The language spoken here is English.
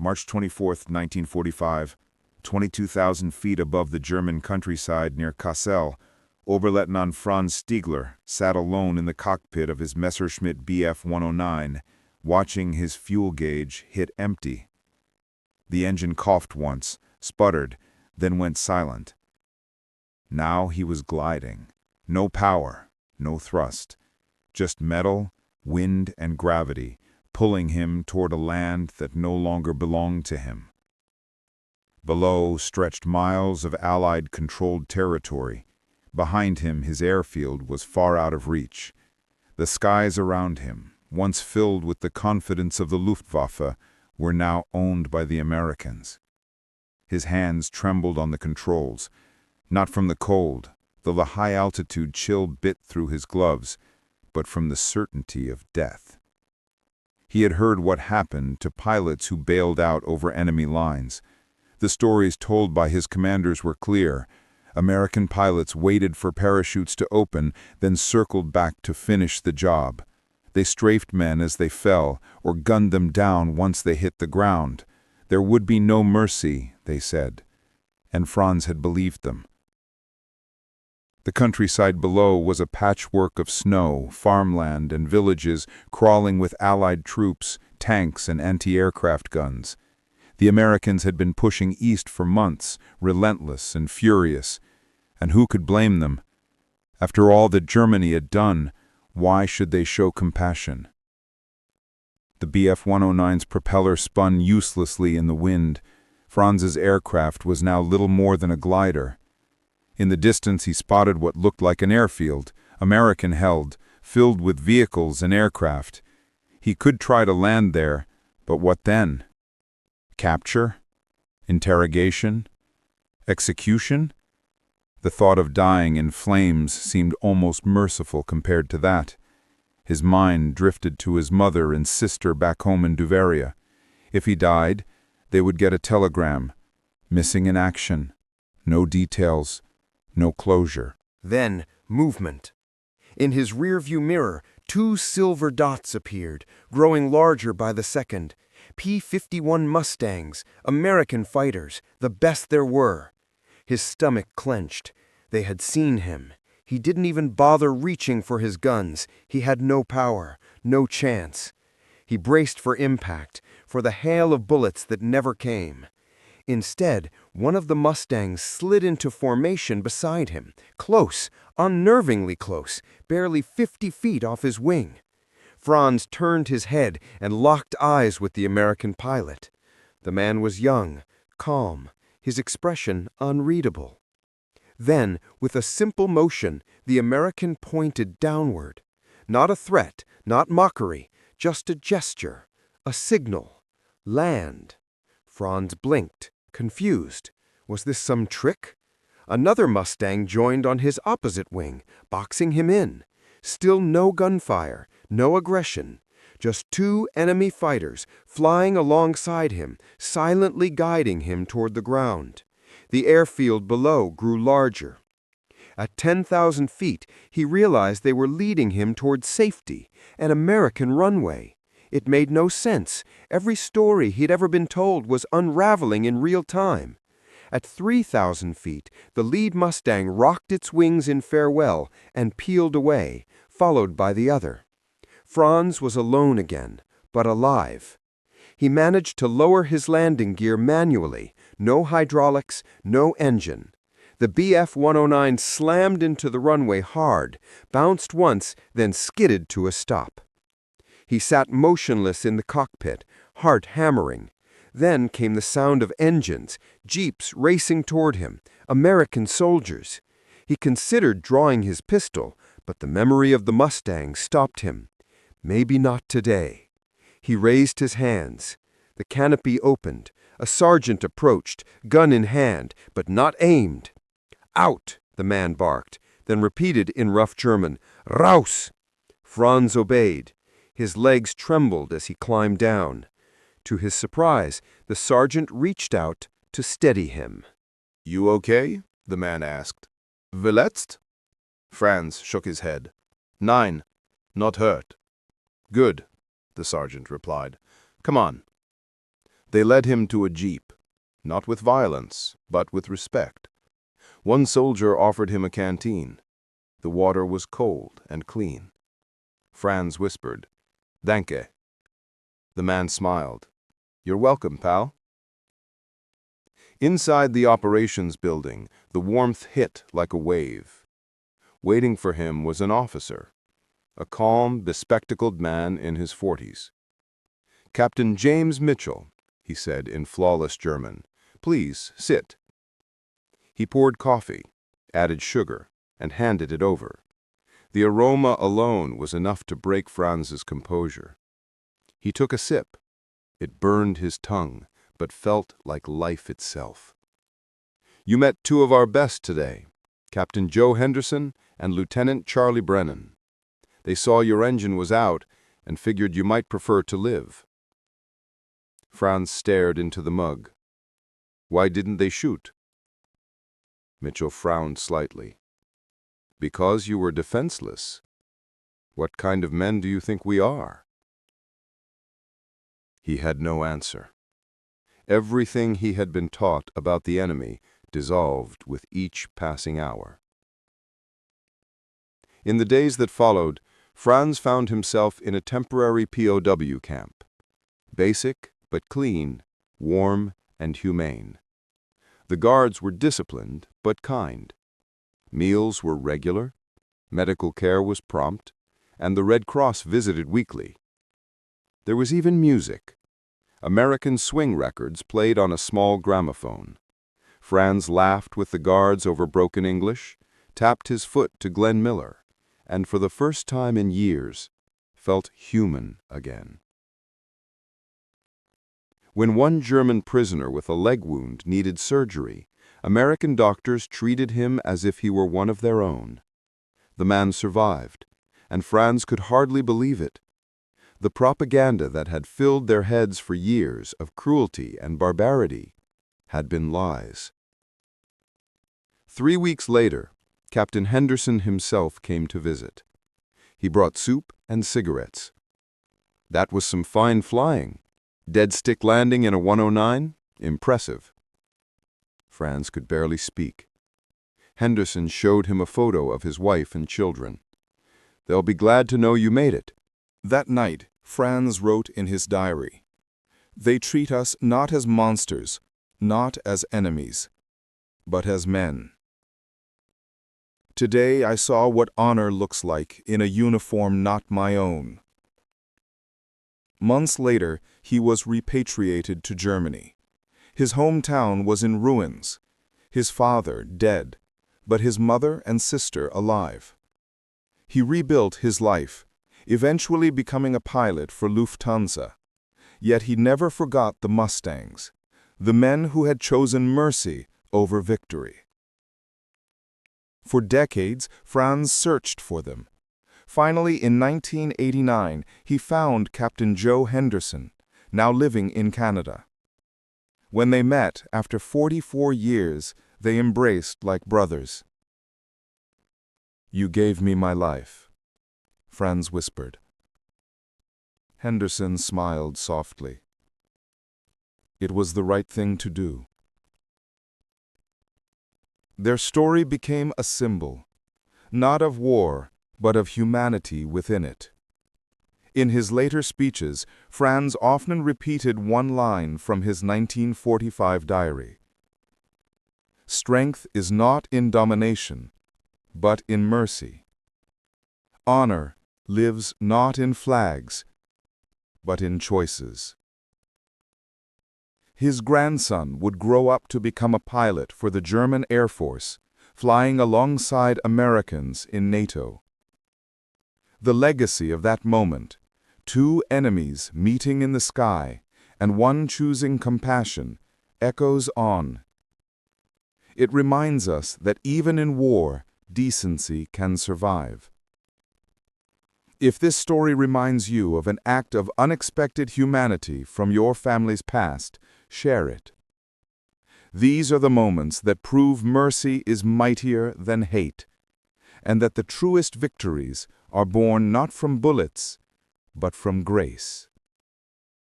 March 24, 1945, 22,000 feet above the German countryside near Kassel, Oberleutnant Franz Stigler sat alone in the cockpit of his Messerschmitt Bf-109, watching his fuel gauge hit empty. The engine coughed once, sputtered, then went silent. Now he was gliding. No power, no thrust. Just metal, wind, and gravity, pulling him toward a land that no longer belonged to him. Below stretched miles of Allied-controlled territory. Behind him, his airfield was far out of reach. The skies around him, once filled with the confidence of the Luftwaffe, were now owned by the Americans. His hands trembled on the controls, not from the cold, though the high-altitude chill bit through his gloves, but from the certainty of death. He had heard what happened to pilots who bailed out over enemy lines. The stories told by his commanders were clear. American pilots waited for parachutes to open, then circled back to finish the job. They strafed men as they fell, or gunned them down once they hit the ground. There would be no mercy, they said. And Franz had believed them. The countryside below was a patchwork of snow, farmland, and villages crawling with Allied troops, tanks, and anti-aircraft guns. The Americans had been pushing east for months, relentless and furious. And who could blame them? After all that Germany had done, why should they show compassion? The Bf-109's propeller spun uselessly in the wind. Franz's aircraft was now little more than a glider. In the distance he spotted what looked like an airfield, American-held, filled with vehicles and aircraft. He could try to land there, but what then? Capture? Interrogation? Execution? The thought of dying in flames seemed almost merciful compared to that. His mind drifted to his mother and sister back home in Bavaria. If he died, they would get a telegram. Missing in action. No details. No closure. Then, movement. In his rearview mirror, 2 silver dots appeared, growing larger by the second. P-51 Mustangs, American fighters, the best there were. His stomach clenched. They had seen him. He didn't even bother reaching for his guns. He had no power, no chance. He braced for impact, for the hail of bullets that never came. Instead, one of the Mustangs slid into formation beside him, close, unnervingly close, barely 50 feet off his wing. Franz turned his head and locked eyes with the American pilot. The man was young, calm, his expression unreadable. Then, with a simple motion, the American pointed downward. Not a threat, not mockery, just a gesture, a signal. Land. Franz blinked, confused. Was this some trick? Another Mustang joined on his opposite wing, boxing him in. Still no gunfire, no aggression. Just 2 enemy fighters flying alongside him, silently guiding him toward the ground. The airfield below grew larger. At 10,000 feet, he realized they were leading him toward safety, an American runway. It made no sense. Every story he'd ever been told was unraveling in real time. At 3,000 feet, the lead Mustang rocked its wings in farewell and peeled away, followed by the other. Franz was alone again, but alive. He managed to lower his landing gear manually, no hydraulics, no engine. The Bf-109 slammed into the runway hard, bounced once, then skidded to a stop. He sat motionless in the cockpit, heart hammering. Then came the sound of engines, jeeps racing toward him, American soldiers. He considered drawing his pistol, but the memory of the Mustang stopped him. Maybe not today. He raised his hands. The canopy opened. A sergeant approached, gun in hand, but not aimed. "Out!" the man barked, then repeated in rough German, "Raus!" Franz obeyed. His legs trembled as he climbed down. To his surprise, the sergeant reached out to steady him. "You okay?" the man asked. "Verletzt?" Franz shook his head. "Nein, not hurt." "Good," the sergeant replied. "Come on." They led him to a jeep, not with violence, but with respect. One soldier offered him a canteen. The water was cold and clean. Franz whispered, "Danke." The man smiled. "You're welcome, pal." Inside the operations building, the warmth hit like a wave. Waiting for him was an officer, a calm, bespectacled man in his 40s. "Captain James Mitchell," he said in flawless German. "Please, sit." He poured coffee, added sugar, and handed it over. The aroma alone was enough to break Franz's composure. He took a sip. It burned his tongue, but felt like life itself. "You met two of our best today, Captain Joe Henderson and Lieutenant Charlie Brennan. They saw your engine was out and figured you might prefer to live." Franz stared into the mug. "Why didn't they shoot?" Mitchell frowned slightly. "Because you were defenseless. What kind of men do you think we are?" He had no answer. Everything he had been taught about the enemy dissolved with each passing hour. In the days that followed, Franz found himself in a temporary POW camp. Basic, but clean, warm, and humane. The guards were disciplined, but kind. Meals were regular, medical care was prompt, and the Red Cross visited weekly. There was even music. American swing records played on a small gramophone. Franz laughed with the guards over broken English, tapped his foot to Glenn Miller, and for the first time in years, felt human again. When one German prisoner with a leg wound needed surgery, American doctors treated him as if he were one of their own. The man survived, and Franz could hardly believe it. The propaganda that had filled their heads for years of cruelty and barbarity had been lies. 3 weeks later, Captain Henderson himself came to visit. He brought soup and cigarettes. "That was some fine flying. Dead stick landing in a 109? Impressive." Franz could barely speak. Henderson showed him a photo of his wife and children. "They'll be glad to know you made it." That night, Franz wrote in his diary, "They treat us not as monsters, not as enemies, but as men. Today I saw what honor looks like in a uniform not my own." Months later, he was repatriated to Germany. His hometown was in ruins, his father dead, but his mother and sister alive. He rebuilt his life, eventually becoming a pilot for Lufthansa. Yet he never forgot the Mustangs, the men who had chosen mercy over victory. For decades, Franz searched for them. Finally, in 1989, he found Captain Joe Henderson, now living in Canada. When they met, after 44 years, they embraced like brothers. "You gave me my life," Franz whispered. Henderson smiled softly. "It was the right thing to do." Their story became a symbol, not of war, but of humanity within it. In his later speeches, Franz often repeated one line from his 1945 diary. "Strength is not in domination, but in mercy. Honor lives not in flags, but in choices." His grandson would grow up to become a pilot for the German Air Force, flying alongside Americans in NATO. The legacy of that moment, two enemies meeting in the sky and one choosing compassion, echoes on. It reminds us that even in war, decency can survive. If this story reminds you of an act of unexpected humanity from your family's past, share it. These are the moments that prove mercy is mightier than hate, and that the truest victories are born not from bullets, but from grace.